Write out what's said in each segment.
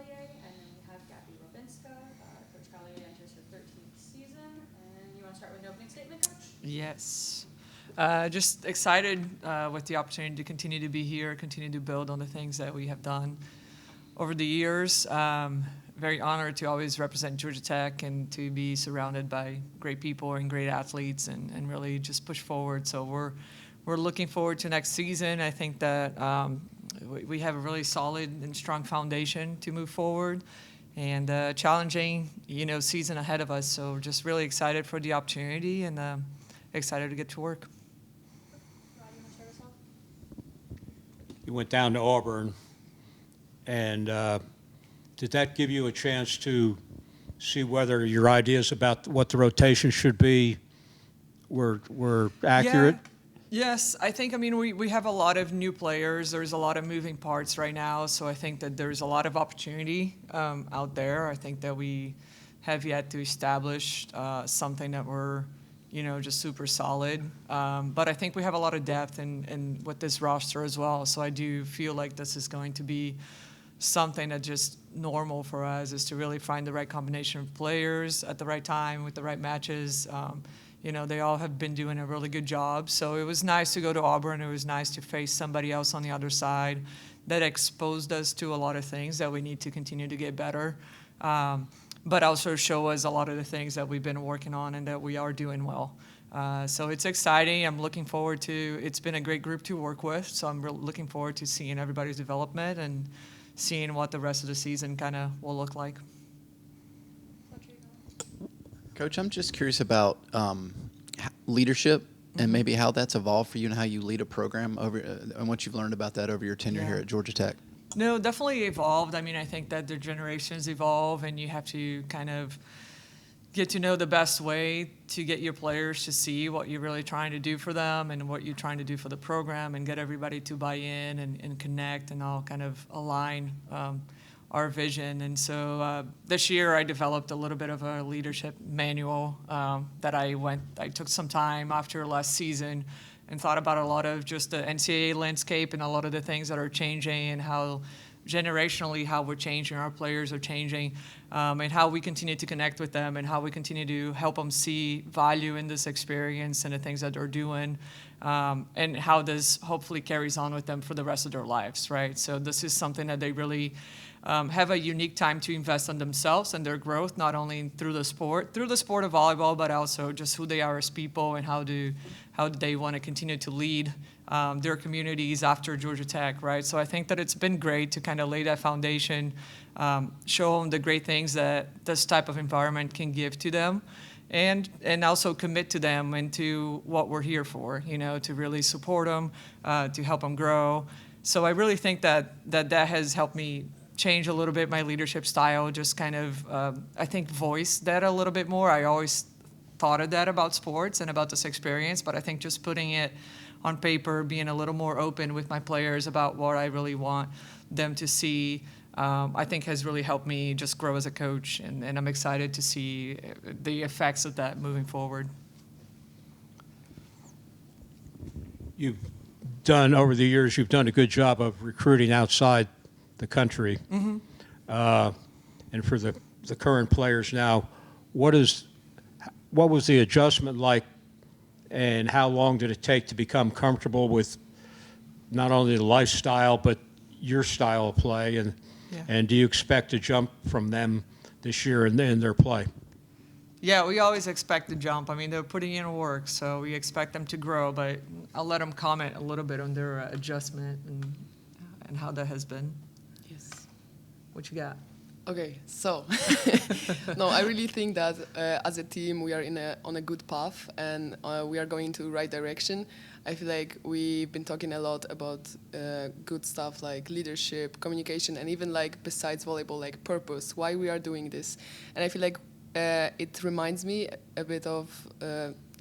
Collier, and then we have Gabi Robinska. Coach Collier enters her 13th season, and you want to start with an opening statement, Coach? Yes. Just excited with the opportunity to continue to be here, continue to build on the things that we have done over the years. Very honored to always represent Georgia Tech and to be surrounded by great people and great athletes and really just push forward. So we're looking forward to next season. I think that we have a really solid and strong foundation to move forward and challenging, season ahead of us. So we're just really excited for the opportunity and excited to get to work. Rod, you want to start us off? You went down to Auburn, and did that give you a chance to see whether your ideas about what the rotation should be were accurate? Yeah. Yes, I think, we have a lot of new players. There's a lot of moving parts right now, so I think that there's a lot of opportunity out there. I think that we have yet to establish something that we're, just super solid. But I think we have a lot of depth in with this roster as well, so I do feel like this is going to be something that just normal for us is to really find the right combination of players at the right time with the right matches. They all have been doing a really good job. So it was nice to go to Auburn. It was nice to face somebody else on the other side that exposed us to a lot of things that we need to continue to get better. But also show us a lot of the things that we've been working on and that we are doing well. So it's exciting. I'm looking forward to, it's been a great group to work with. So I'm looking forward to seeing everybody's development and seeing what the rest of the season kind of will look like. Coach, I'm just curious about leadership and maybe how that's evolved for you and how you lead a program over and what you've learned about that over your tenure here at Georgia Tech. No, definitely evolved. I think that the generations evolve and you have to kind of get to know the best way to get your players to see what you're really trying to do for them and what you're trying to do for the program and get everybody to buy in and connect and all kind of align our vision. And so this year I developed a little bit of a leadership manual that I took some time after last season and thought about a lot of just the NCAA landscape and a lot of the things that are changing and how generationally how we're changing, our players are changing, and how we continue to connect with them and how we continue to help them see value in this experience and the things that they're doing, and how this hopefully carries on with them for the rest of their lives, right? So this is something that they really have a unique time to invest in themselves and their growth, not only through the sport of volleyball, but also just who they are as people and how do they want to continue to lead their communities after Georgia Tech, right? So I think that it's been great to kind of lay that foundation, show them the great things that this type of environment can give to them, and also commit to them and to what we're here for, to really support them, to help them grow. So I really think that has helped me change a little bit my leadership style, just kind of, I think, voice that a little bit more. I always thought of that about sports and about this experience, but I think just putting it on paper, being a little more open with my players about what I really want them to see, I think has really helped me just grow as a coach, and I'm excited to see the effects of that moving forward. Over the years, you've done a good job of recruiting outside the country. Mm-hmm. And for the current players now, what was the adjustment like, and how long did it take to become comfortable with not only the lifestyle but your style of play, and do you expect to jump from them this year in their play? Yeah, we always expect to jump. They're putting in work, so we expect them to grow, but I'll let them comment a little bit on their adjustment and how that has been. Yes. What you got? Okay, so no, I really think that as a team we are on a good path, and we are going to the right direction. I feel like we've been talking a lot about good stuff like leadership, communication, and even like besides volleyball, like purpose, why we are doing this. And I feel like it reminds me a bit of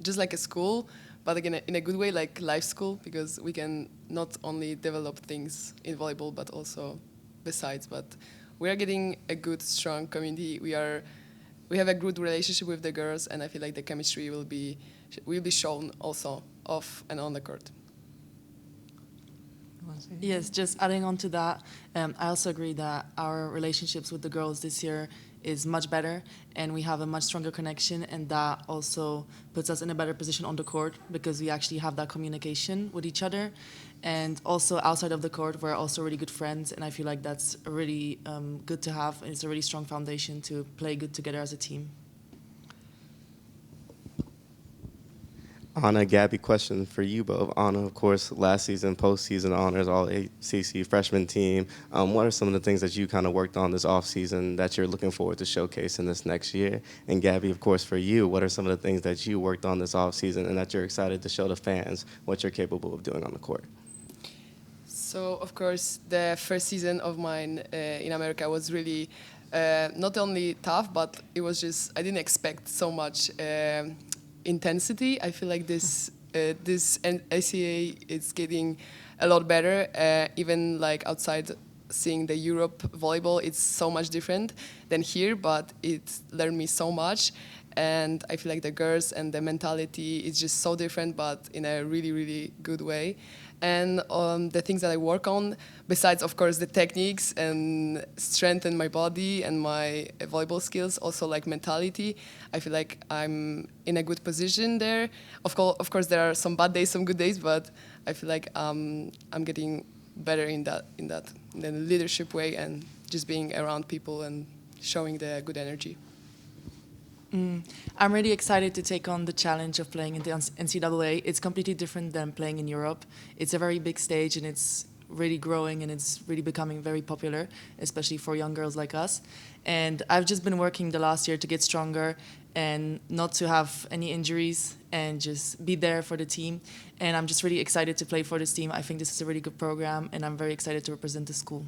just like a school, but again in a good way, like life school, because we can not only develop things in volleyball but also besides. But we are getting a good, strong community. We have a good relationship with the girls, and I feel like the chemistry will be shown also off and on the court. Yes, just adding on to that, I also agree that our relationships with the girls this year is much better, and we have a much stronger connection, and that also puts us in a better position on the court because we actually have that communication with each other. And also outside of the court, we're also really good friends, and I feel like that's really good to have, and it's a really strong foundation to play good together as a team. Anna, Gabi, question for you both. Anna, of course, last season, postseason honors, all ACC freshman team. What are some of the things that you kind of worked on this offseason that you're looking forward to showcasing this next year? And Gabi, of course, for you, what are some of the things that you worked on this offseason and that you're excited to show the fans what you're capable of doing on the court? So, of course, the first season of mine in America was really not only tough, but it was just, I didn't expect so much intensity. I feel like this ACA is getting a lot better. Even like outside seeing the Europe volleyball, it's so much different than here, but it learned me so much. And I feel like the girls and the mentality is just so different, but in a really, really good way. And the things that I work on, besides, of course, the techniques and strengthen my body and my volleyball skills, also like mentality, I feel like I'm in a good position there. Of course, there are some bad days, some good days, but I feel like I'm getting better in the leadership way and just being around people and showing the good energy. I'm really excited to take on the challenge of playing in the NCAA. It's completely different than playing in Europe. It's a very big stage, and it's really growing, and it's really becoming very popular, especially for young girls like us. And I've just been working the last year to get stronger and not to have any injuries and just be there for the team. And I'm just really excited to play for this team. I think this is a really good program, and I'm very excited to represent the school.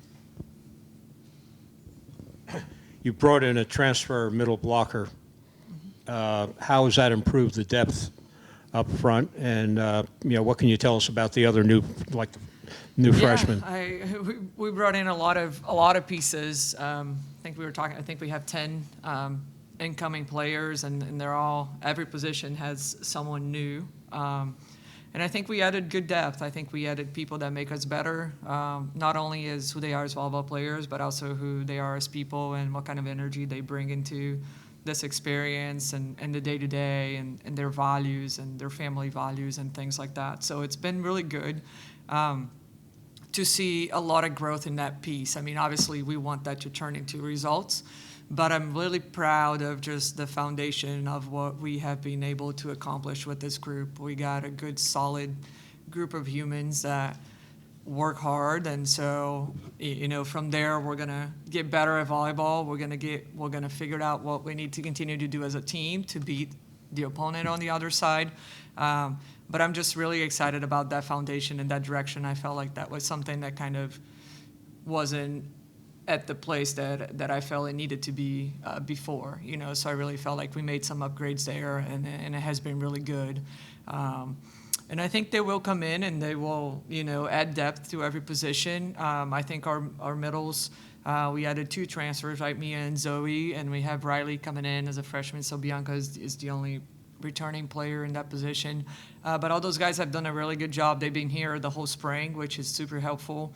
You brought in a transfer middle blocker. How has that improved the depth up front? And what can you tell us about the other new freshmen? We brought in a lot of pieces. I think we have 10 incoming players, and they're all, every position has someone new. And I think we added good depth. I think we added people that make us better, not only as who they are as volleyball players, but also who they are as people and what kind of energy they bring into this experience and the day-to-day and their values and their family values and things like that. So it's been really good to see a lot of growth in that piece. I mean, obviously we want that to turn into results, but I'm really proud of just the foundation of what we have been able to accomplish with this group. We got a good, solid group of humans that work hard, and so from there we're gonna get better at volleyball. We're gonna figure out what we need to continue to do as a team to beat the opponent on the other side. But I'm just really excited about that foundation and that direction. I felt like that was something that kind of wasn't at the place that I felt it needed to be before. So I really felt like we made some upgrades there, and it has been really good. And I think they will come in and they will, add depth to every position. I think our middles, we added 2 transfers, right? Mia and Zoe, and we have Riley coming in as a freshman. So Bianca is the only returning player in that position. But all those guys have done a really good job. They've been here the whole spring, which is super helpful.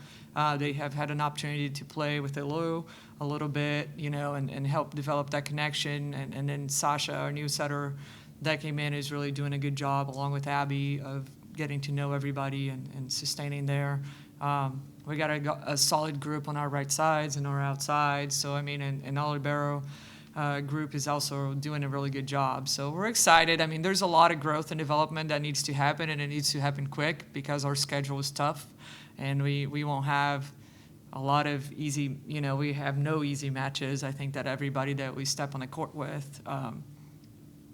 They have had an opportunity to play with Elu a little bit, and help develop that connection. And then Sasha, our new setter, that came in, is really doing a good job, along with Abby, of getting to know everybody and sustaining there. We got a solid group on our right sides and our outsides. So, I mean, and Olibero group is also doing a really good job. So we're excited. I mean, there's a lot of growth and development that needs to happen, and it needs to happen quick because our schedule is tough, and we won't have a lot of easy, we have no easy matches. I think that everybody that we step on the court with,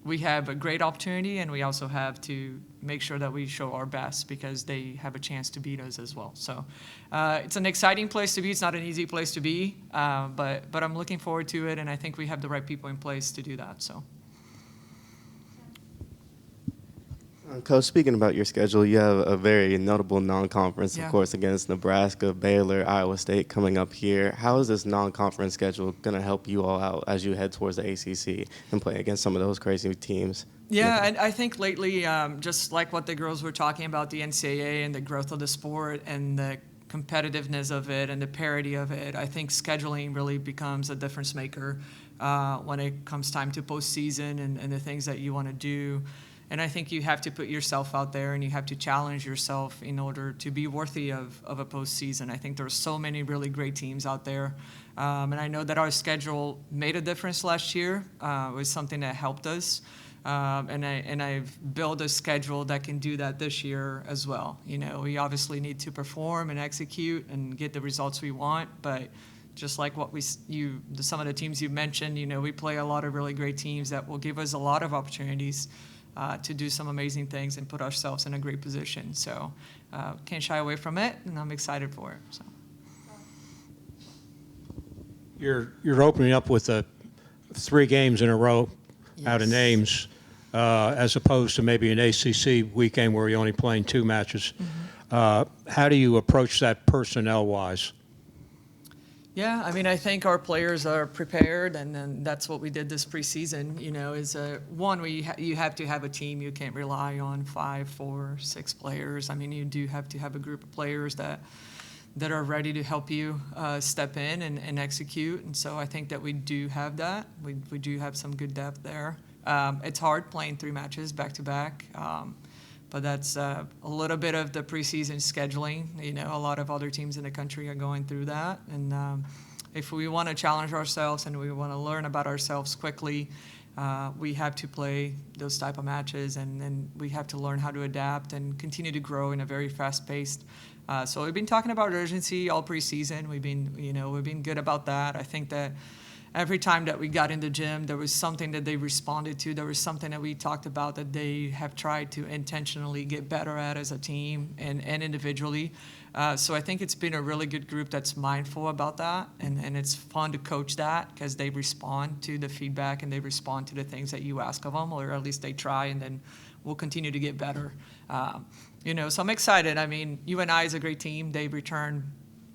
we have a great opportunity, and we also have to make sure that we show our best because they have a chance to beat us as well. So it's an exciting place to be. It's not an easy place to be, but I'm looking forward to it, and I think we have the right people in place to do that. So. Coach, speaking about your schedule, you have a very notable non-conference, Yeah. of course, against Nebraska, Baylor, Iowa State coming up here. How is this non-conference schedule going to help you all out as you head towards the ACC and play against some of those crazy teams? Yeah, and I think lately, just like what the girls were talking about, the NCAA and the growth of the sport and the competitiveness of it and the parity of it, I think scheduling really becomes a difference maker when it comes time to postseason and the things that you want to do. And I think you have to put yourself out there and you have to challenge yourself in order to be worthy of a postseason. I think there are so many really great teams out there. And I know that our schedule made a difference last year. It was something that helped us. And I've built a schedule that can do that this year as well. You know, we obviously need to perform and execute and get the results we want, but just like some of the teams you mentioned, you know, we play a lot of really great teams that will give us a lot of opportunities to do some amazing things and put ourselves in a great position. So can't shy away from it, and I'm excited for it. So. You're opening up with 3 games in a row out of Yes. names, as opposed to maybe an ACC weekend where you're only playing 2 matches. How do you approach that personnel-wise? Yeah, I mean, I think our players are prepared, and then that's what we did this preseason. You know, is one, you have to have a team. You can't rely on 5, 4, 6 players. I mean, you do have to have a group of players that are ready to help you step in and execute. And so I think that we do have that. We do have some good depth there. It's hard playing 3 matches back to back. But that's a little bit of the preseason scheduling. You know, a lot of other teams in the country are going through that. And if we want to challenge ourselves and we want to learn about ourselves quickly, we have to play those type of matches, and we have to learn how to adapt and continue to grow in a very fast-paced. So we've been talking about urgency all preseason. We've been good about that. I think that every time that we got in the gym, there was something that they responded to. There was something that we talked about that they have tried to intentionally get better at as a team and individually. So I think it's been a really good group that's mindful about that. And it's fun to coach that because they respond to the feedback and they respond to the things that you ask of them, or at least they try, and then we'll continue to get better. So I'm excited. I mean, UNI is a great team. They returned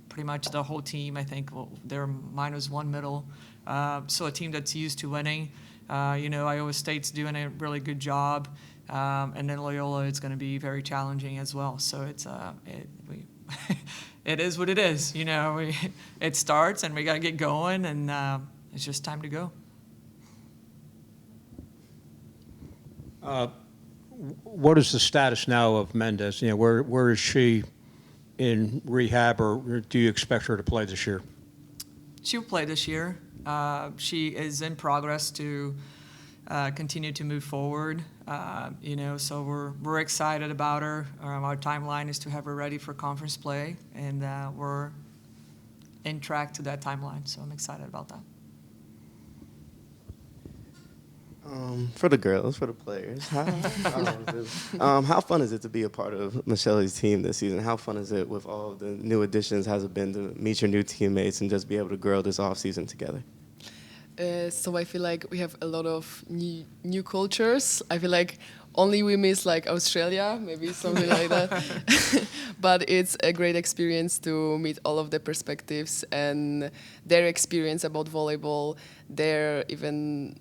pretty much the whole team. I think they're -1 middle. So a team that's used to winning. Iowa State's doing a really good job, and then Loyola is going to be very challenging as well. So it is what it is. You know, it starts and we got to get going, and it's just time to go. What is the status now of Mendez? You know, where is she in rehab, or do you expect her to play this year? She'll play this year. She is in progress to continue to move forward. So we're excited about her. Our timeline is to have her ready for conference play, and we're in track to that timeline. So I'm excited about that. For the girls, for the players, how fun is it to be a part of Michelle's team this season? How fun is it with all the new additions? Has it been to meet your new teammates and just be able to grow this offseason together? So I feel like we have a lot of new cultures. I feel like only we miss like Australia, maybe something like that. But it's a great experience to meet all of the perspectives and their experience about volleyball, their even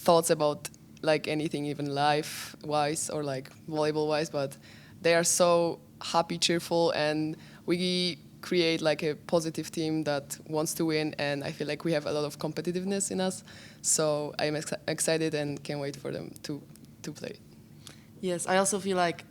thoughts about like anything, even life-wise or like volleyball-wise. But they are so happy, cheerful, and we create like a positive team that wants to win, and I feel like we have a lot of competitiveness in us. So I'm excited and can't wait for them to play. Yes, I also feel like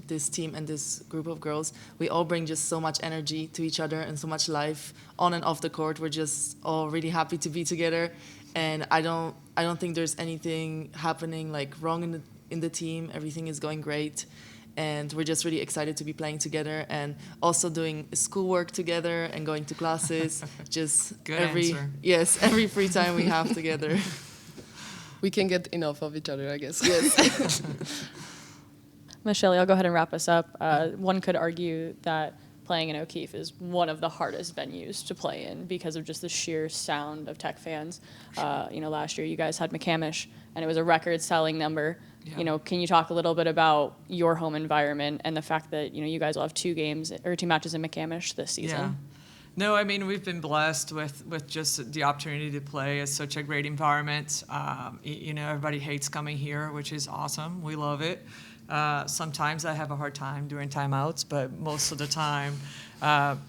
this team and this group of girls, we all bring just so much energy to each other and so much life on and off the court. We're just all really happy to be together, and I don't think there's anything happening like wrong in the team. Everything is going great. And we're just really excited to be playing together and also doing schoolwork together and going to classes. Just Good every answer. Yes, every free time we have together. We can get enough of each other, I guess. Yes. Michelle, I'll go ahead and wrap us up. One could argue that playing in O'Keefe is one of the hardest venues to play in because of just the sheer sound of Tech fans. Last year you guys had McCamish, and it was a record-selling number. Yeah. Can you talk a little bit about your home environment and the fact that, you guys will have 2 matches in McCamish this season? Yeah. No, I mean, we've been blessed with just the opportunity to play at such a great environment. Everybody hates coming here, which is awesome. We love it. Sometimes I have a hard time during timeouts, but most of the time,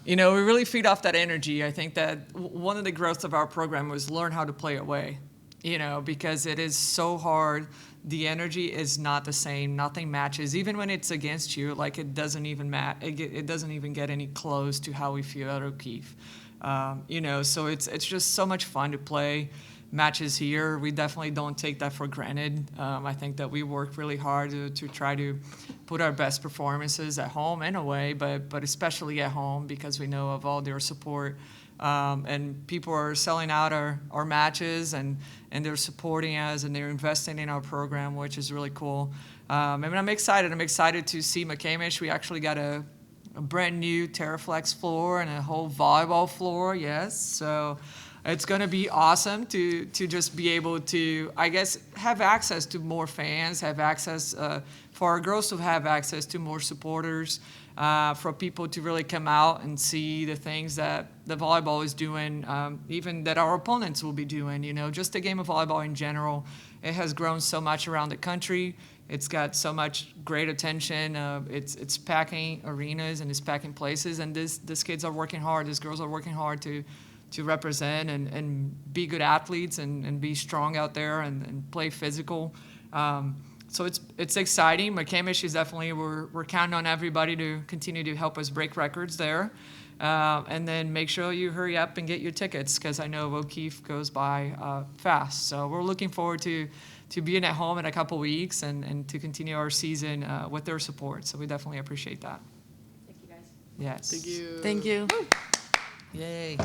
we really feed off that energy. I think that one of the growths of our program was learn how to play away, because it is so hard. The energy is not the same. Nothing matches. Even when it's against you, like it doesn't even it doesn't even get any close to how we feel at O'Keefe. So it's just so much fun to play matches here. We definitely don't take that for granted. I think that we work really hard to try to put our best performances at home and away, but especially at home because we know of all their support. And people are selling out our matches and they're supporting us and they're investing in our program, which is really cool. And I'm excited. I'm excited to see McCamish. We actually got a brand new TerraFlex floor and a whole volleyball floor, yes. So it's going to be awesome to just be able to, I guess, have access to more fans, have access for our girls to have access to more supporters, for people to really come out and see the things that the volleyball is doing, even that our opponents will be doing. Just the game of volleyball in general, it has grown so much around the country. It's got so much great attention. It's packing arenas and it's packing places, and these kids are working hard. These girls are working hard to represent and be good athletes and be strong out there and play physical. So it's exciting. McCamish is definitely, we're counting on everybody to continue to help us break records there. And then make sure you hurry up and get your tickets because I know O'Keefe goes by fast. So we're looking forward to being at home in a couple weeks and to continue our season with their support. So we definitely appreciate that. Thank you, guys. Yes. Thank you. Thank you. Yay.